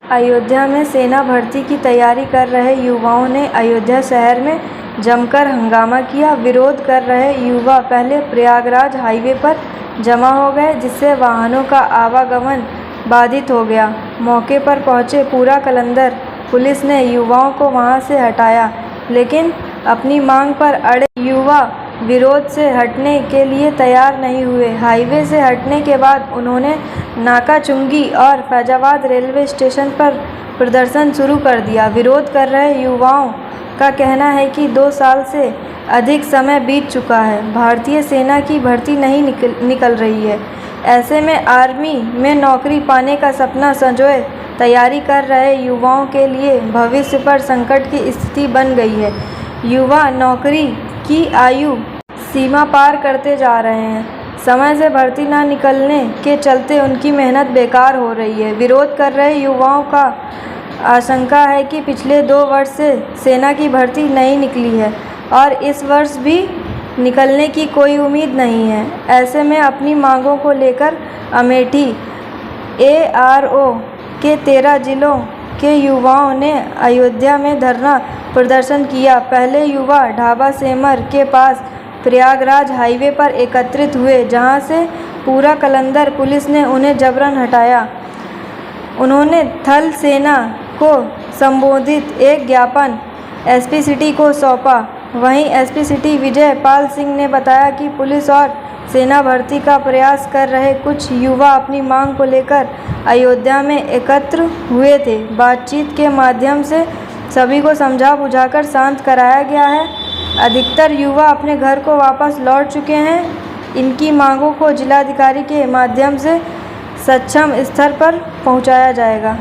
अयोध्या में सेना भर्ती की तैयारी कर रहे युवाओं ने अयोध्या शहर में जमकर हंगामा किया। विरोध कर रहे युवा पहले प्रयागराज हाईवे पर जमा हो गए, जिससे वाहनों का आवागमन बाधित हो गया। मौके पर पहुंचे पूरा कलंदर पुलिस ने युवाओं को वहां से हटाया, लेकिन अपनी मांग पर अड़े युवा विरोध से हटने के लिए तैयार नहीं हुए। हाईवे से हटने के बाद उन्होंने नाकाचुंगी और फैजाबाद रेलवे स्टेशन पर प्रदर्शन शुरू कर दिया। विरोध कर रहे युवाओं का कहना है कि 2 साल से अधिक समय बीत चुका है, भारतीय सेना की भर्ती नहीं निकल रही है। ऐसे में आर्मी में नौकरी पाने का सपना संजोए तैयारी कर रहे युवाओं के लिए भविष्य पर संकट की स्थिति बन गई है। युवा नौकरी की आयु सीमा पार करते जा रहे हैं। समय से भर्ती न निकलने के चलते उनकी मेहनत बेकार हो रही है। विरोध कर रहे युवाओं का आशंका है कि पिछले 2 वर्ष से सेना की भर्ती नहीं निकली है और इस वर्ष भी निकलने की कोई उम्मीद नहीं है। ऐसे में अपनी मांगों को लेकर अमेठी ARO के 13 जिलों के युवाओं ने अयोध्या में धरना प्रदर्शन किया। पहले युवा ढाबा सेमर के पास प्रयागराज हाईवे पर एकत्रित हुए, जहां से पूरा कलंदर पुलिस ने उन्हें जबरन हटाया। उन्होंने थल सेना को संबोधित एक ज्ञापन SP सिटी को सौंपा। वहीं SP सिटी विजय पाल सिंह ने बताया कि पुलिस और सेना भर्ती का प्रयास कर रहे कुछ युवा अपनी मांग को लेकर अयोध्या में एकत्र हुए थे। बातचीत के माध्यम से सभी को समझा बुझाकर शांत कराया गया है। अधिकतर युवा अपने घर को वापस लौट चुके हैं। इनकी मांगों को जिलाधिकारी के माध्यम से सक्षम स्तर पर पहुंचाया जाएगा।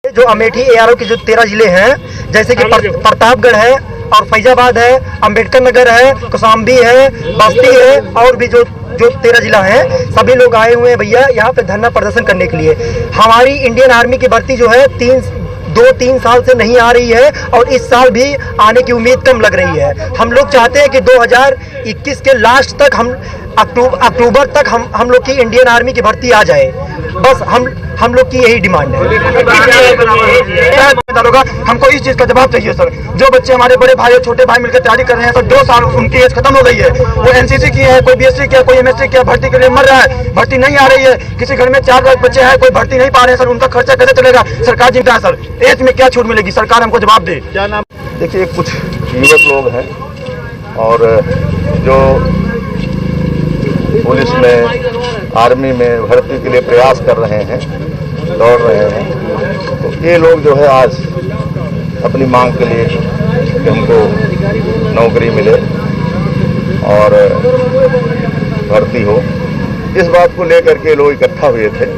जो अमेठी ARO के जो 13 जिले हैं, जैसे कि प्रतापगढ़ है और फैजाबाद है, अंबेडकर नगर है, कौशाम्बी है, बस्ती है और भी जो 13 जिला है, सभी लोग आए हुए हैं भैया यहाँ पे धरना प्रदर्शन करने के लिए। हमारी इंडियन आर्मी की भर्ती जो है 2-3 साल से नहीं आ रही है और इस साल भी आने की उम्मीद कम लग रही है। हम लोग चाहते हैं कि 2021 के लास्ट तक अक्टूबर तक हम लोग की इंडियन आर्मी की भर्ती आ जाए। बस हम लोग की यही डिमांड है। हमको इस चीज का जवाब चाहिए सर। जो बच्चे हमारे बड़े भाई और छोटे भाई मिलकर तैयारी कर रहे हैं सर, 2 साल उनकी एज खत्म हो गई है। वो NCC की है, कोई BSc किया, कोई MSc किया, भर्ती के लिए मर रहा है, भर्ती नहीं आ रही है। किसी घर में 4 लाख बच्चे हैं, कोई भर्ती नहीं पा रहे हैं सर, उनका खर्चा कैसे चलेगा? सरकार जिम्मेदार है सर। एज में क्या छूट मिलेगी? सरकार हमको जवाब दे। क्या नाम? देखिए, कुछ युवक लोग हैं और जो पुलिस में आर्मी में भर्ती के लिए प्रयास कर रहे हैं, दौड़ रहे हैं, तो ये लोग जो है आज अपनी मांग के लिए कि हमको नौकरी मिले और भर्ती हो, इस बात को लेकर के लोग इकट्ठा हुए थे।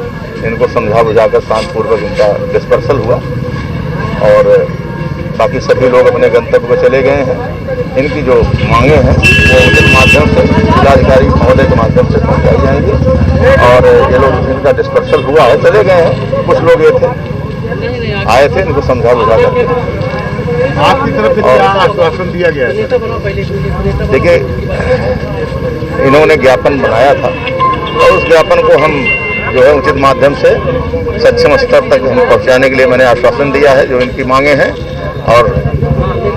इनको समझा बुझाकर शांतिपूर्वक इनका डिस्पर्सल हुआ और बाकी सभी लोग अपने गंतव्य पर चले गए हैं। इनकी जो मांगे हैं वो उनके माध्यम से जिलाधिकारी महोदय के माध्यम से पहुंचाई जाएंगी और ये लोग इनका डिस्पर्सल हुआ है, चले गए हैं। कुछ लोग ये थे, आए थे, इनको समझा बुझा करके आपकी तरफ से क्या आश्वासन दिया गया है? देखिए, इन्होंने ज्ञापन बनाया था और उस ज्ञापन को हम जो है उचित माध्यम से सक्षम स्तर तक हम पहुंचाने के लिए मैंने आश्वासन दिया है। जो इनकी मांगे हैं और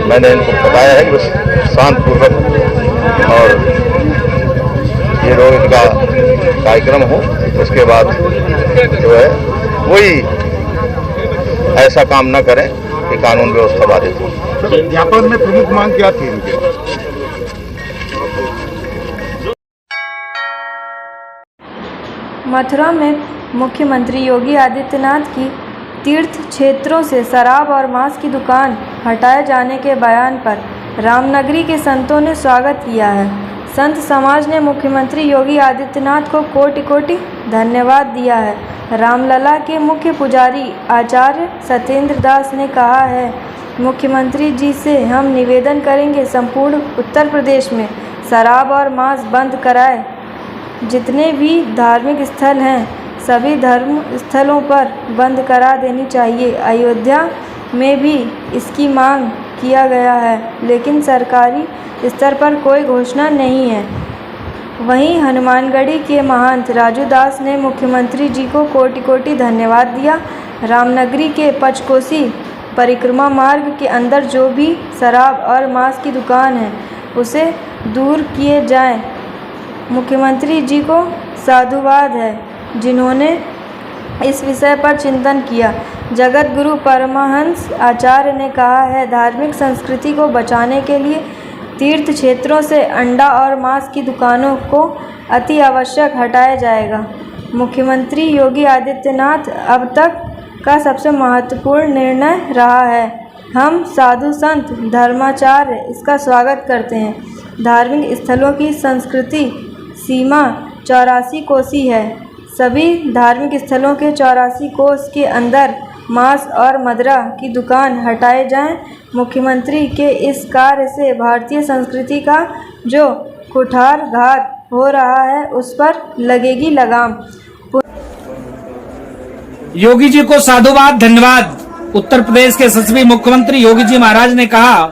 मैंने इनको बताया है कि बस शांतिपूर्वक और ये लोग इनका कार्यक्रम हो, उसके बाद जो है कोई ऐसा काम न करें कि कानून व्यवस्था बाधित हो। ज्ञापन में प्रमुख मांग क्या थी इनके? मथुरा में मुख्यमंत्री योगी आदित्यनाथ की तीर्थ क्षेत्रों से शराब और मांस की दुकान हटाए जाने के बयान पर रामनगरी के संतों ने स्वागत किया है। संत समाज ने मुख्यमंत्री योगी आदित्यनाथ को कोटि कोटि धन्यवाद दिया है। रामलला के मुख्य पुजारी आचार्य सत्येंद्र दास ने कहा है, मुख्यमंत्री जी से हम निवेदन करेंगे संपूर्ण उत्तर प्रदेश में शराब और मांस बंद कराए। जितने भी धार्मिक स्थल हैं सभी धर्म स्थलों पर बंद करा देनी चाहिए। अयोध्या में भी इसकी मांग किया गया है, लेकिन सरकारी स्तर पर कोई घोषणा नहीं है। वहीं हनुमानगढ़ी के महंत राजू दास ने मुख्यमंत्री जी को कोटि कोटि धन्यवाद दिया। रामनगरी के पंचकोसी परिक्रमा मार्ग के अंदर जो भी शराब और मांस की दुकान है उसे दूर किए जाएं। मुख्यमंत्री जी को साधुवाद है जिन्होंने इस विषय पर चिंतन किया। जगत गुरु परमहंस आचार्य ने कहा है, धार्मिक संस्कृति को बचाने के लिए तीर्थ क्षेत्रों से अंडा और मांस की दुकानों को अति आवश्यक हटाया जाएगा। मुख्यमंत्री योगी आदित्यनाथ अब तक का सबसे महत्वपूर्ण निर्णय रहा है। हम साधु संत धर्माचार्य इसका स्वागत करते हैं। धार्मिक स्थलों की संस्कृति सीमा 84 कोसी है। सभी धार्मिक स्थलों के 84 कोस के अंदर मांस और मदिरा की दुकान हटाए जाएं। मुख्यमंत्री के इस कार्य से भारतीय संस्कृति का जो कुठारघात हो रहा है उस पर लगेगी लगाम। योगी जी को साधुवाद, धन्यवाद। उत्तर प्रदेश के यशस्वी मुख्यमंत्री योगी जी महाराज ने कहा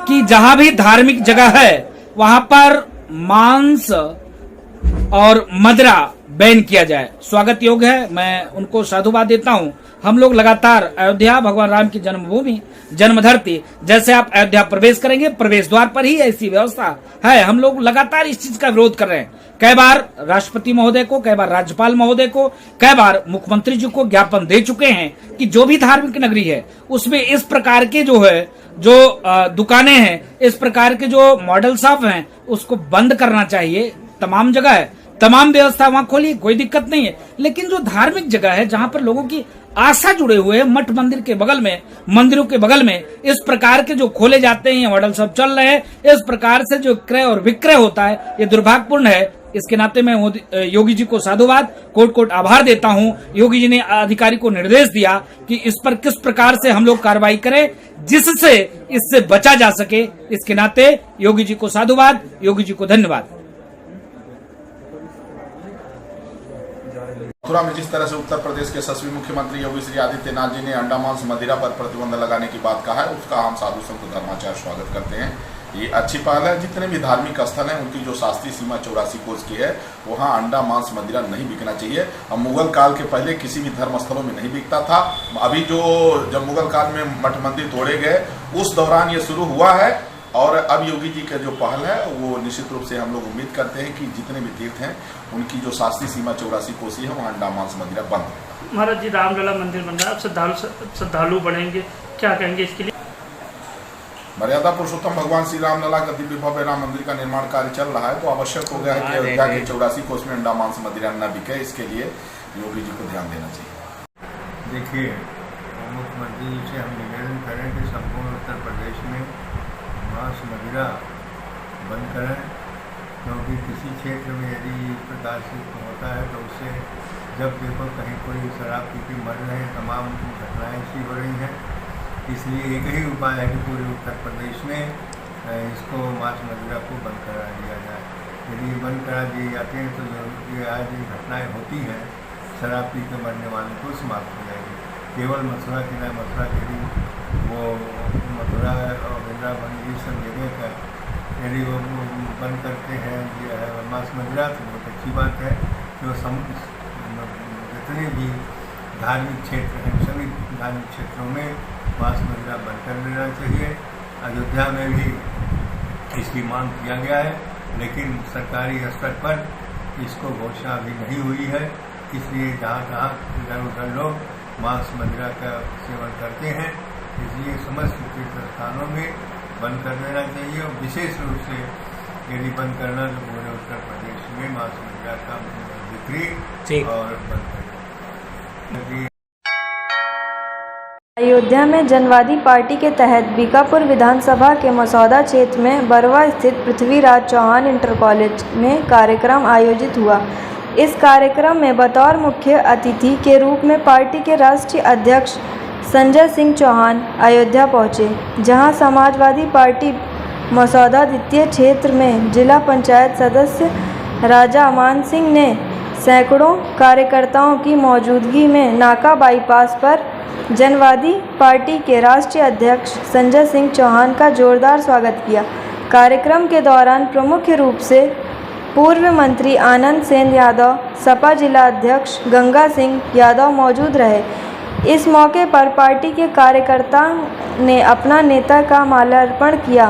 कि जहां भी धार्मिक जगह है वहां पर मांस और मदिरा बैन किया जाए। स्वागत योग्य है, मैं उनको साधुवाद देता हूं। हम लोग लगातार अयोध्या भगवान राम की जन्मभूमि जन्मधरती, जैसे आप अयोध्या प्रवेश करेंगे प्रवेश द्वार पर ही ऐसी व्यवस्था है। हम लोग लगातार इस चीज का विरोध कर रहे हैं। कई बार राष्ट्रपति महोदय को, कई बार राज्यपाल महोदय को, कई बार मुख्यमंत्री जी को ज्ञापन दे चुके हैं कि जो भी धार्मिक नगरी है उसमें इस प्रकार के जो दुकानें हैं, इस प्रकार के जो मॉडल शॉप हैं उसको बंद करना चाहिए। तमाम जगह है, तमाम व्यवस्था वहां खोलिए, कोई दिक्कत नहीं है। लेकिन जो धार्मिक जगह है जहां पर लोगों की आस्था जुड़े हुए हैं, मठ मंदिर के बगल में, मंदिरों के बगल में इस प्रकार के जो खोले जाते हैं, मॉडल सब चल रहे हैं, इस प्रकार से जो क्रय और विक्रय होता है ये दुर्भाग्यपूर्ण है। इसके नाते मैं योगी जी को साधुवाद, कोट कोट आभार देता हूं। योगी जी ने अधिकारी को निर्देश दिया कि इस पर किस प्रकार से हम लोग कार्रवाई करें जिससे इससे बचा जा सके। इसके नाते योगी जी को साधुवाद, योगी जी को धन्यवाद। मथुरा में जिस तरह से उत्तर प्रदेश के यशस्वी मुख्यमंत्री योगी श्री आदित्यनाथ जी ने अंडा मांस मदिरा पर प्रतिबंध लगाने की बात कहा है, उसका हम साधु संत धर्माचार्य स्वागत करते हैं। ये अच्छी पहल है। जितने भी धार्मिक स्थल हैं उनकी जो शास्त्रीय सीमा 84 कोस की है वहां अंडा मांस मदिरा नहीं बिकना चाहिए। अब मुगल काल के पहले किसी भी धर्म स्थलों में नहीं बिकता था। अभी जब मुगल काल में मठ मंदिर तोड़े गए उस दौरान ये शुरू हुआ है और अब योगी जी का जो पहल है वो निश्चित रूप से हम लोग उम्मीद करते हैं कि जितने भी तीर्थ हैं उनकी जो शास्त्रीय सीमा 84 कोसी है वहाँ अंडा मांस मदिरा बंद। महाराज जी, रामलला मंदिर बन रहा है, अब श्रद्धालु बढ़ेंगे, क्या कहेंगे इसके लिए? मर्यादा पुरुषोत्तम भगवान श्री रामलला का दिव्य भव्य राम मंदिर का निर्माण कार्य चल रहा है, तो आवश्यक हो गया है कि अयोध्या के 84 कोस में अंडा मांस मदिरा न बिके। इसके लिए योगी जी को ध्यान देना चाहिए। देखिए, मुख्यमंत्री जी से हम निवेदन करें कि संपूर्ण उत्तर प्रदेश में मांस मदिरा बंद करें, क्योंकि किसी क्षेत्र में यदि इस प्रकार से होता है तो उससे जब देखो कहीं कोई शराब पी के मर रहे हैं, तमाम घटनाएँ ऐसी हो रही हैं। इसलिए एक ही उपाय है कि पूरे उत्तर प्रदेश में इसको मांस मदिरा को बंद करा दिया जाए। यदि ये बंद करा दिए जाते हैं तो ये आज घटनाएँ होती हैं शराब पी के मरने वालों को समाप्त हो जाएगी। केवल मथुरा की ना, मथुरा के भी वो मथुरा और वृंदावन ये सब जगह का यदि वो बंद करते हैं मांस मदिरा तो बहुत अच्छी बात है। जो जितने भी धार्मिक क्षेत्र हैं सभी धार्मिक क्षेत्रों में मांस मदिरा बंद कर देना चाहिए। अयोध्या में भी इसकी मांग किया गया है, लेकिन सरकारी स्तर पर इसको घोषणा अभी नहीं हुई है। इसलिए जहाँ इधर उधर लोग मांस मदिरा का सेवन करते हैं, इसलिए समस्त तीर्थ स्थानों में बंद कर देना चाहिए। और विशेष रूप से यदि बंद करना तो पूरे उत्तर प्रदेश में मांस मदिरा का बिक्री और बंद कर देना। अयोध्या में जनवादी पार्टी के तहत बीकापुर विधानसभा के मसौदा क्षेत्र में बरवा स्थित पृथ्वीराज चौहान इंटर कॉलेज में कार्यक्रम आयोजित हुआ। इस कार्यक्रम में बतौर मुख्य अतिथि के रूप में पार्टी के राष्ट्रीय अध्यक्ष संजय सिंह चौहान अयोध्या पहुंचे, जहां समाजवादी पार्टी मसौदा द्वितीय क्षेत्र में जिला पंचायत सदस्य राजा अमान सिंह ने सैकड़ों कार्यकर्ताओं की मौजूदगी में नाका बाईपास पर जनवादी पार्टी के राष्ट्रीय अध्यक्ष संजय सिंह चौहान का जोरदार स्वागत किया। कार्यक्रम के दौरान प्रमुख रूप से पूर्व मंत्री आनंद सेन यादव, सपा जिला अध्यक्ष गंगा सिंह यादव मौजूद रहे। इस मौके पर पार्टी के कार्यकर्ताओं ने अपना नेता का माल्यार्पण किया।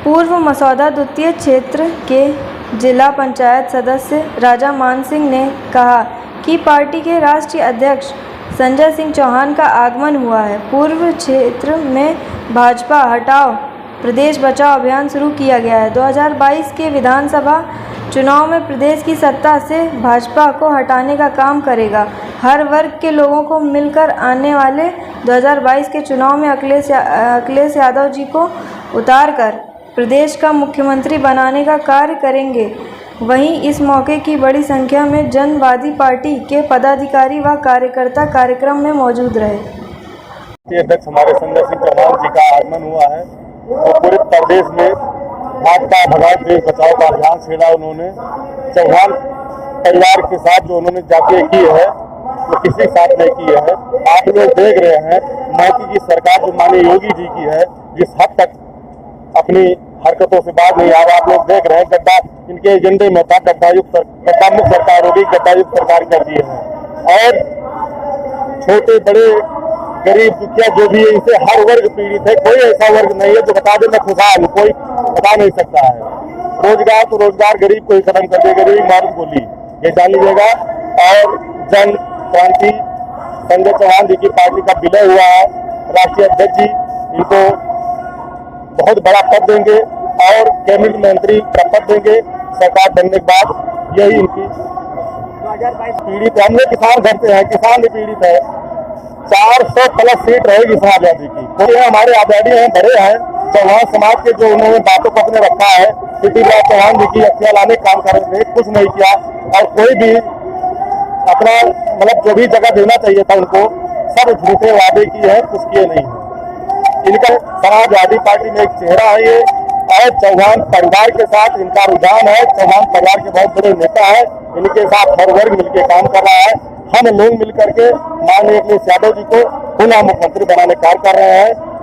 पूर्व मसौदा द्वितीय क्षेत्र के जिला पंचायत सदस्य राजा मान सिंह ने कहा कि पार्टी के राष्ट्रीय अध्यक्ष संजय सिंह चौहान का आगमन हुआ है। पूर्व क्षेत्र में भाजपा हटाओ प्रदेश बचाओ अभियान शुरू किया गया है। 2022 के विधानसभा चुनाव में प्रदेश की सत्ता से भाजपा को हटाने का काम करेगा। हर वर्ग के लोगों को मिलकर आने वाले 2022 के चुनाव में अखिलेश यादव जी को उतारकर प्रदेश का मुख्यमंत्री बनाने का कार्य करेंगे। वहीं इस मौके की बड़ी संख्या में जनवादी पार्टी के पदाधिकारी व कार्यकर्ता कार्यक्रम में मौजूद रहे। अध्यक्ष हमारे संजय सिंह चौहान जी का आगमन हुआ है तो पूरे प्रदेश में भाजपा भगाओ देश बचाओ का अभियान छेड़ा उन्होंने। चौहान परिवार के साथ जो उन्होंने जाके की है वो किसी साथ नहीं की है। आप लोग देख रहे हैं मोदी की सरकार जो माननीय योगी जी की है जिस हद तक अपनी हरकतों से बाहर नहीं आ रहा। आप लोग देख रहे हैं गड्ढा इनके एजेंडे में था गड्ढा मुक्त सरकार होगी, गड्ढा युक्त सरकार कर दी है। और छोटे बड़े गरीब दुखिया जो भी है इनसे हर वर्ग पीड़ित है। कोई ऐसा वर्ग नहीं है जो बता दे मैं खुशहाल हूँ, कोई बता नहीं सकता है। रोजगार तो रोजगार गरीब को ही खत्म कर देगा, गरीब मारूफ बोली ये जान लीजिएगा। और जन क्रांति संजय चौहान जी की पार्टी का विलय हुआ है। राष्ट्रीय अध्यक्ष जी इनको बहुत बड़ा पद देंगे और कैबिनेट मंत्री का पद देंगे सरकार बनने के बाद। यही इनकी 2022 पीड़ित है। हम लोग किसान घर से हैं, किसान भी पीड़ित है। 400 प्लस सीट रहेगी इस आजादी की। तो हमारे आजादी हैं बड़े हैं चौहान समाज के जो उन्होंने बातों को अपने रखा है। पृथ्वीराज चौहान जी की हत्या लाने काम कर रहे थे, कुछ नहीं किया। और कोई भी अपना मतलब जो भी जगह देना चाहिए था उनको सब झूठे वादे किए हैं, कुछ किए नहीं है। इनका समाजवादी पार्टी में एक चेहरा है ये और चौहान परिवार के साथ इनका रुझान है। चौहान परिवार के बहुत बड़े नेता है, इनके साथ हर वर्ग मिलकर काम कर रहा है। हम लोग मिलकर के माननीय अखिलेश यादव जी को पुनः मुख्यमंत्री बनाने का कार्य कर रहे हैं।